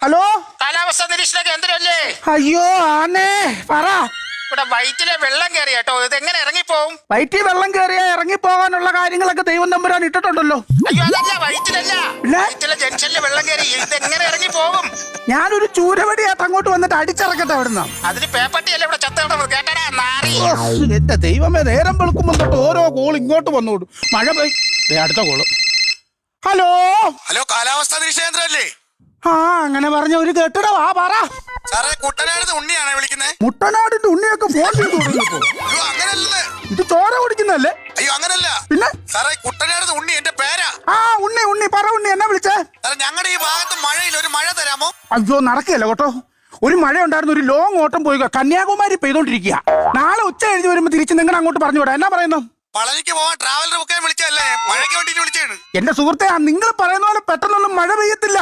Hello, കാലാവസ്ഥ നിരീക്ഷണ കേന്ദ്രമല്ലേ? അയ്യോ ആന്നേ, പറ. ഇവിടെ വയറ്റിലെ വെള്ളം കയറി കേട്ടോ. ഇത് എങ്ങനെ ഇറങ്ങിപ്പോവും? വയറ്റിൽ വെള്ളം കയറിയാ ഇറങ്ങിപ്പോകാനുള്ള കാര്യങ്ങളൊക്കെ ദൈവം തമ്പുരാൻ ഇട്ടിട്ടുണ്ടല്ലോ. അയ്യോ അതല്ല, വയറ്റിലല്ല, പിന്നെ? വയറ്റിലെ ജംഗ്ഷനിൽ വെള്ളം കയറി. ഇത് എങ്ങനെ ഇറങ്ങിപ്പോകും? ഞാനൊരു ചൂരവടിയായിട്ട് അങ്ങോട്ട് വന്നിട്ട് അടിച്ചിറക്കട്ടെ അവിടുന്ന്. അതിന് പേപ്പട്ടിയല്ലേ ഇവിടെ ചത്ത കിടന്നത്? കേട്ടടാ നാറി. എന്റെ ദൈവമേ, നേരം വെളുക്കുമ്പോൾ തൊട്ട് ഓരോ കോൾ ഇങ്ങോട്ട് വന്നോളൂ. മഴ പെയ്യ്. അടുത്ത കോള്. ഹലോ ഹലോ, കാലാവസ്ഥാ നിരീക്ഷണ കേന്ദ്രമല്ലേ? ആ, അങ്ങനെ പറഞ്ഞ ഒരു കേട്ടിട. വാ, പറ. സാറേ, കുട്ടനാട് ഉണ്ണിയാണേ വിളിക്കുന്നത്. മുട്ടനാടിന്റെ ഉണ്ണിയൊക്കെ ഫോൺ ചെയ്ത് തുടങ്ങിയപ്പോ. അയ്യോ അങ്ങനല്ലേ, ഇത് ചോര കുടിക്കുന്നല്ലേ? അയ്യോ അങ്ങനല്ല. പിന്നെ സാറേ, കുട്ടനാട് ഉണ്ണി എന്റെ പേരാ. ആ, ഉണ്ണി പറ. ഉണ്ണി എന്നാ വിളിച്ചേ? സാറേ, ഞങ്ങളുടെ ഈ ഭാഗത്ത് മഴയില്ല, ഒരു മഴ തരാമോ? അയ്യോ, നടക്കുകയല്ല കേട്ടോ. ഒരു മഴ ഉണ്ടായിരുന്നു, ഒരു ലോങ് ഓട്ടം പോയി കന്യാകുമാരി പെയ്തോണ്ടിരിക്കുക. നാളെ ഉച്ച കഴിഞ്ഞ് വരുമ്പോ തിരിച്ച് നിങ്ങൾ അങ്ങോട്ട് പറഞ്ഞു വിടാം. എന്നാ പറയുന്നു? പളനിക്ക് പോവാൻ ട്രാവലർ ബുക്ക് ചെയ്യാൻ വിളിച്ചല്ലേ? മഴയ്ക്ക് വേണ്ടിട്ട് വിളിച്ചാണ്. എന്റെ സുഹൃത്തെ, നിങ്ങൾ പറയുന്ന പോലെ പെട്ടെന്നൊന്നും മഴ പെയ്യത്തില്ല.